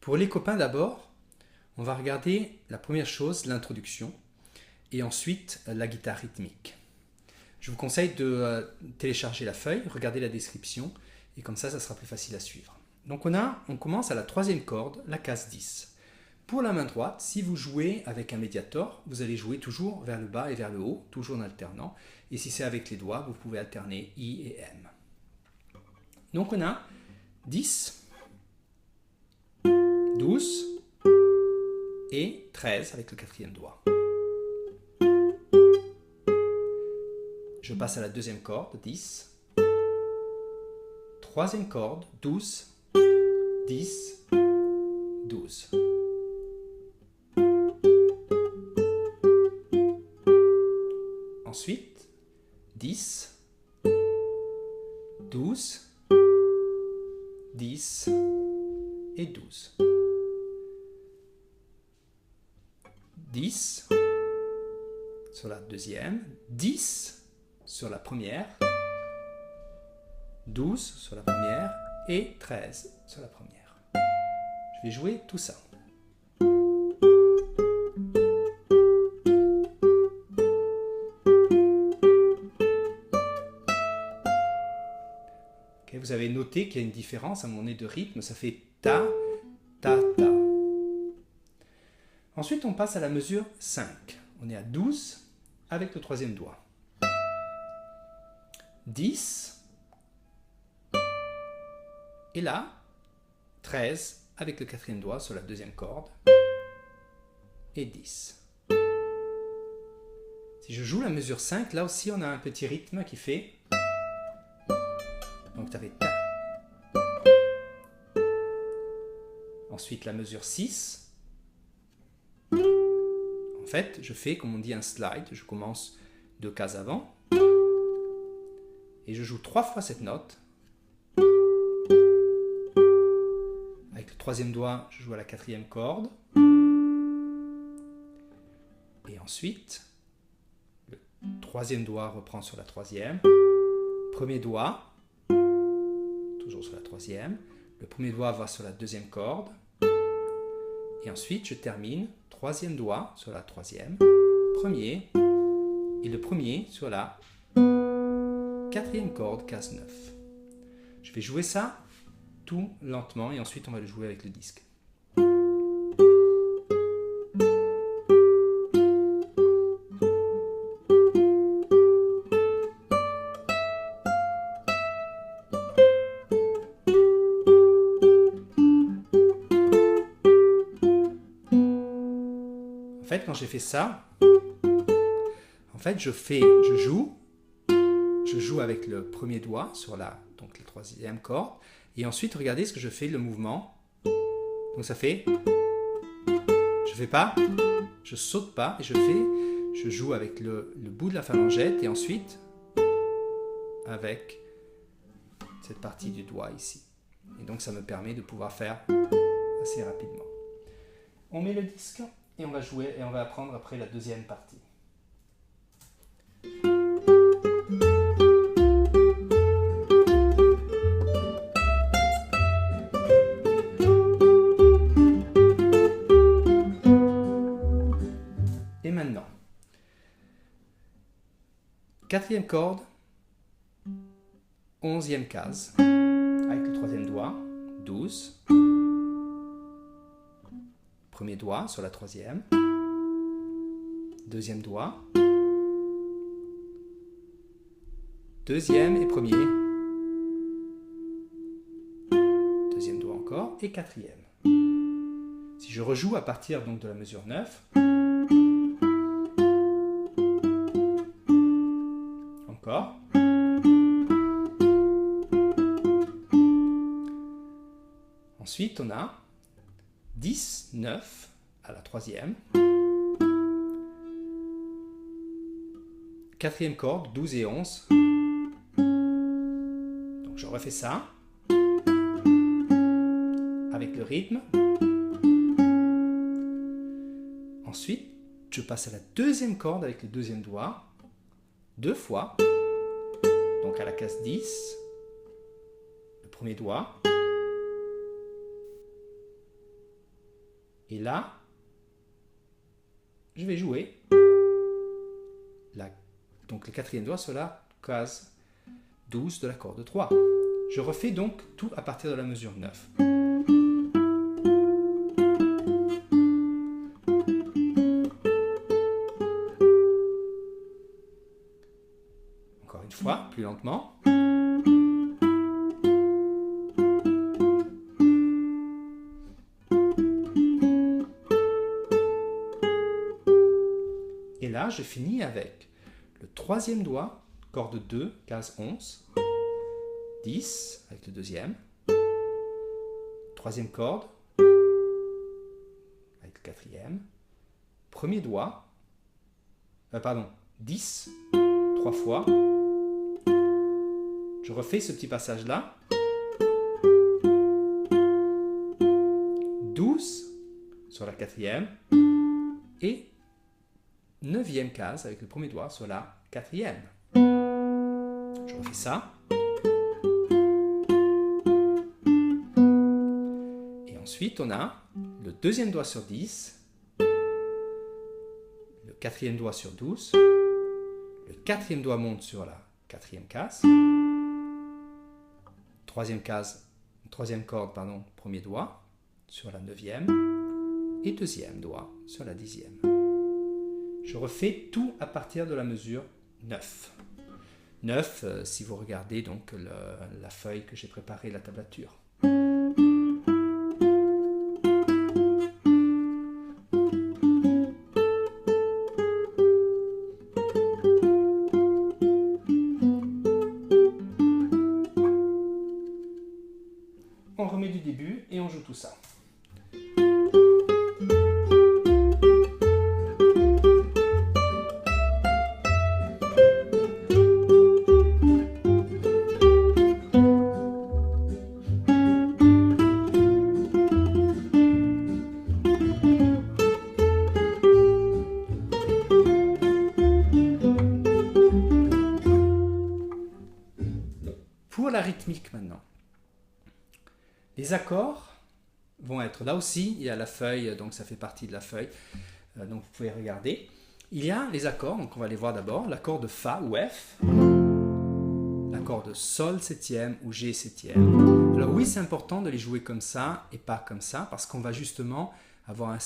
Pour les copains d'abord, on va regarder la première chose, l'introduction, et ensuite la guitare rythmique. Je vous conseille de télécharger la feuille, regarder la description, et comme ça sera plus facile à suivre. Donc on commence à la troisième corde, la case 10. Pour la main droite, si vous jouez avec un médiator, vous allez jouer toujours vers le bas et vers le haut, toujours en alternant. Et si c'est avec les doigts, vous pouvez alterner I et M. Donc on a 10, 12 et 13 avec le quatrième doigt. Je passe à la deuxième corde, 10. Troisième corde, 12, 10, 12. Ensuite, 10, 12, 10 et 12. 10 sur la deuxième, 10 sur la première, 12 sur la première et 13 sur la première. Je vais jouer tout ça. Okay, vous avez noté qu'il y a une différence à un moment donné de rythme, ça fait ta, ta, ta. Ensuite, on passe à la mesure 5. On est à 12 avec le troisième doigt. 10. Et là, 13 avec le quatrième doigt sur la deuxième corde. Et 10. Si je joue la mesure 5, là aussi on a un petit rythme qui fait... Donc ça fait ta. Ensuite la mesure 6. En fait, je fais, comme on dit, un slide. Je commence 2 cases avant. Et je joue 3 fois cette note. Avec le troisième doigt, je joue à la quatrième corde. Et ensuite, le troisième doigt reprend sur la troisième. Premier doigt, toujours sur la troisième. Le premier doigt va sur la deuxième corde. Et ensuite, je termine, troisième doigt sur la troisième, premier, et le premier sur la quatrième corde, case 9. Je vais jouer ça tout lentement et ensuite on va le jouer avec le disque. En fait, quand j'ai fait ça, en fait, je joue avec le premier doigt sur la troisième corde, et ensuite, regardez ce que je fais, le mouvement. Donc ça fait, je fais pas, je saute pas, et je joue avec le bout de la phalangette, et ensuite, avec cette partie du doigt ici. Et donc, ça me permet de pouvoir faire assez rapidement. On met le disque. Et on va jouer et on va apprendre après la deuxième partie. Et maintenant, quatrième corde, 11e case, avec le troisième doigt, 12. Premier doigt sur la troisième, deuxième doigt, deuxième et premier, deuxième doigt encore et quatrième. Si je rejoue à partir donc de la mesure 9, encore, ensuite on a 10, 9 à la troisième. Quatrième corde, 12 et 11. Donc je refais ça. Avec le rythme. Ensuite, je passe à la deuxième corde avec le deuxième doigt. 2 fois. Donc à la case 10. Le premier doigt. Et là, je vais jouer donc le quatrième doigt sur la case 12 de la corde 3. Je refais donc tout à partir de la mesure 9. Encore une fois, plus lentement. Et là, je finis avec le troisième doigt, corde 2, case 11, 10 avec le deuxième, troisième corde avec le quatrième, premier doigt, 10, 3 fois. Je refais ce petit passage là, 12 sur la quatrième et 9e case avec le premier doigt sur la quatrième. Je refais ça. Et ensuite, on a le deuxième doigt sur 10, le quatrième doigt sur 12, le quatrième doigt monte sur la quatrième case, troisième corde, premier doigt sur la 9e et deuxième doigt sur la 10e. Je refais tout à partir de la mesure 9. 9, si vous regardez donc la feuille que j'ai préparée, la tablature. On remet du début et on joue tout ça. Pour la rythmique maintenant, les accords vont être là aussi, il y a la feuille, donc ça fait partie de la feuille, donc vous pouvez regarder. Il y a les accords, donc on va les voir d'abord, l'accord de Fa ou F, l'accord de Sol septième ou G septième. Alors oui, c'est important de les jouer comme ça et pas comme ça, parce qu'on va justement avoir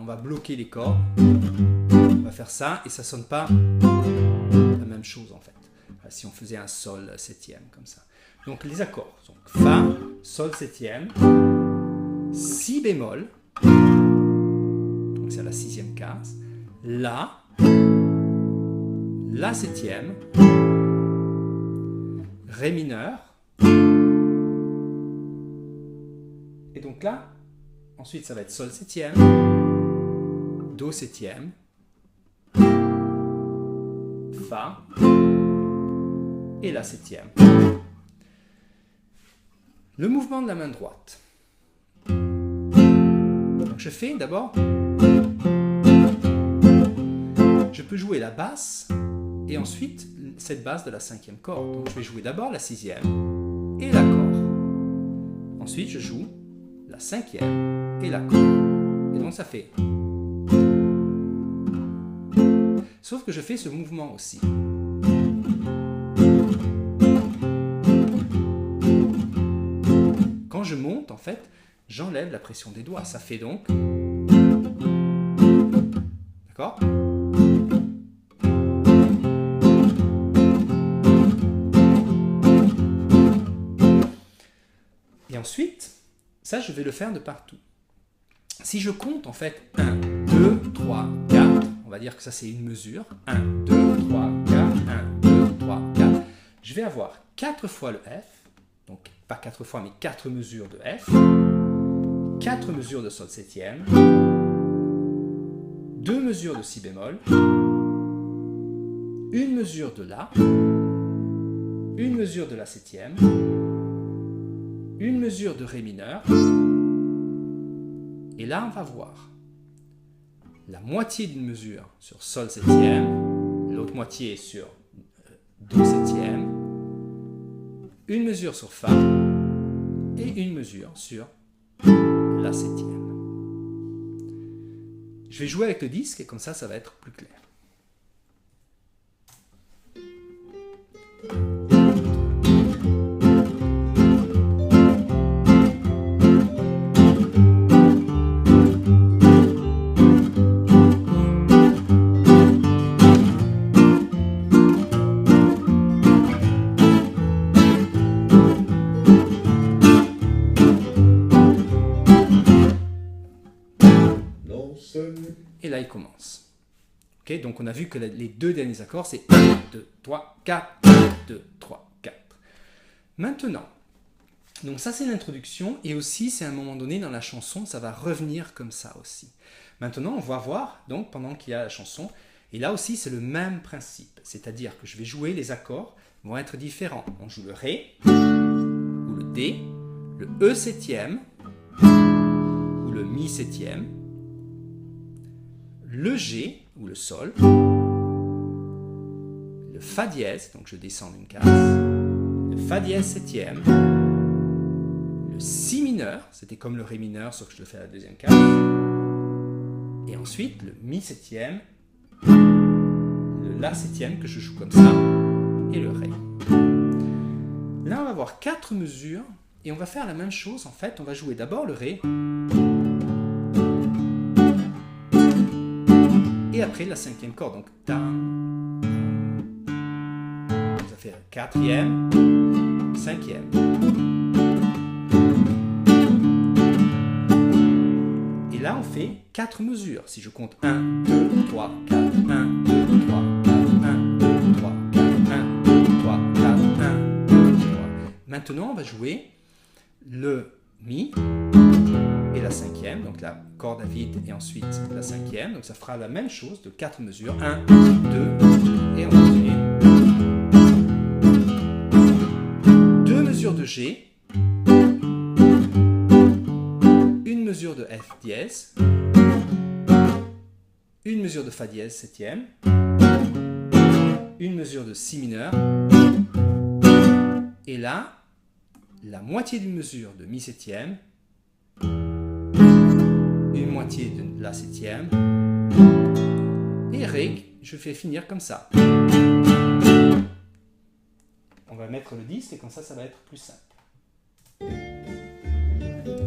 on va bloquer les cordes, on va faire ça et ça sonne pas la même chose en fait. Si on faisait un Sol septième comme ça. Donc les accords sont Fa, Sol septième, Si bémol, donc c'est la 6e case, La, La septième, Ré mineur, et donc là, ensuite ça va être Sol septième, Do septième, Fa, et la septième. Le mouvement de la main droite. Donc je fais d'abord, je peux jouer la basse et ensuite cette basse de la 5e corde. Donc je vais jouer d'abord la 6e et l'accord. Ensuite je joue la 5e et l'accord. Et donc ça fait. Sauf que je fais ce mouvement aussi. Quand je monte, en fait, j'enlève la pression des doigts. Ça fait donc... D'accord ? Et ensuite, ça, je vais le faire de partout. Si je compte, en fait, 1, 2, 3, 4, on va dire que ça, c'est une mesure. 1, 2, 3, 4, 1, 2, 3, 4. Je vais avoir 4 fois le F. Donc, pas 4 fois, mais 4 mesures de F, 4 mesures de Sol septième, 2 mesures de Si bémol, une mesure de La, une mesure de La septième, une mesure de Ré mineur, et là on va voir la moitié d'une mesure sur Sol septième, l'autre moitié sur Do septième, une mesure sur Fa et une mesure sur La septième. Je vais jouer avec le disque et comme ça va être plus clair. Et là, il commence. Okay, donc, on a vu que les deux derniers accords, c'est 1, 2, 3, 4, 1, 2, 3, 4. Maintenant, donc ça, c'est l'introduction. Et aussi, c'est à un moment donné dans la chanson, ça va revenir comme ça aussi. Maintenant, on va voir, donc, pendant qu'il y a la chanson. Et là aussi, c'est le même principe. C'est-à-dire que je vais jouer, les accords vont être différents. On joue le Ré, ou le D, le E septième, ou le Mi septième, le G ou le Sol, le Fa dièse, donc je descends d'une case, le Fa dièse septième, le Si mineur, c'était comme le Ré mineur sauf que je le fais à la deuxième case, et ensuite le Mi septième, le La septième que je joue comme ça, et le Ré. Là on va avoir 4 mesures et on va faire la même chose en fait, on va jouer d'abord le Ré, et après la cinquième corde, donc ta. Ça fait quatrième, cinquième. Et là, on fait 4 mesures. Si je compte 1, 2, 3, 4, 1, 2, 3, 4, 1, 2, 3, 4, 1, 2, 3, 4, 1, 2, 3. Maintenant, on va jouer le Mi et la cinquième, donc la corde à vide et ensuite la cinquième, donc ça fera la même chose de 4 mesures, 1, 2, et on va continuer. 2 mesures de G, une mesure de F dièse, une mesure de Fa dièse septième, une mesure de Si mineur, et là, la moitié d'une mesure de Mi septième, une moitié de La septième, et Ré, je fais finir comme ça. On va mettre le disque et comme ça va être plus simple.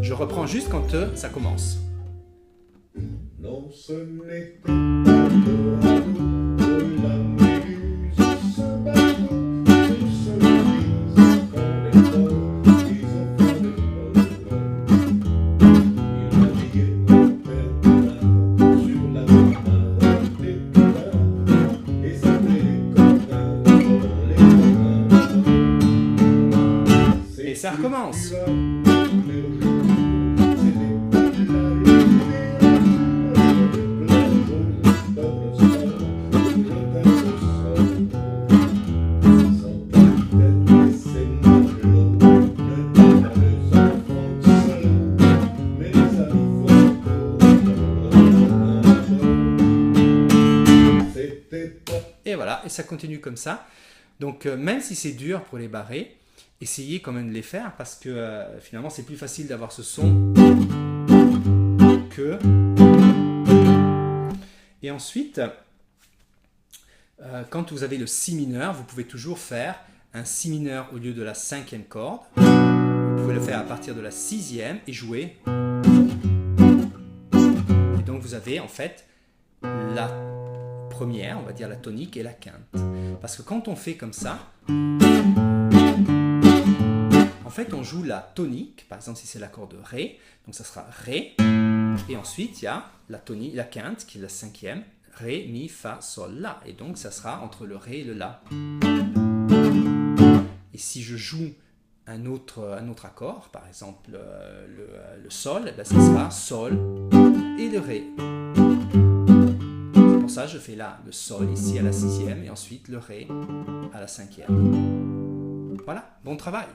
Je reprends juste quand ça commence. Non, ce n'est pas le radeau de la Méduse, ce bateau qui se brise quand les ports, ils ont fait des il naviguait mon père sur la mer des canards, et s'appelait les canards dans les canards. Et ça recommence. Et voilà, et ça continue comme ça. Donc même si c'est dur pour les barrer, essayez quand même de les faire parce que finalement c'est plus facile d'avoir ce son que... Et ensuite, quand vous avez le Si mineur, vous pouvez toujours faire un Si mineur au lieu de la cinquième corde. Vous pouvez le faire à partir de la sixième et jouer. Et donc vous avez en fait la première, on va dire la tonique et la quinte. Parce que quand on fait comme ça, en fait on joue la tonique, par exemple si c'est l'accord de Ré, donc ça sera Ré, et ensuite il y a la tonique, la quinte qui est la cinquième, Ré, Mi, Fa, Sol, La, et donc ça sera entre le Ré et le La. Et si je joue un autre accord, par exemple le Sol, eh bien, ça sera Sol et le Ré. Pour ça, je fais là le Sol ici à la sixième et ensuite le Ré à la cinquième. Voilà, bon travail!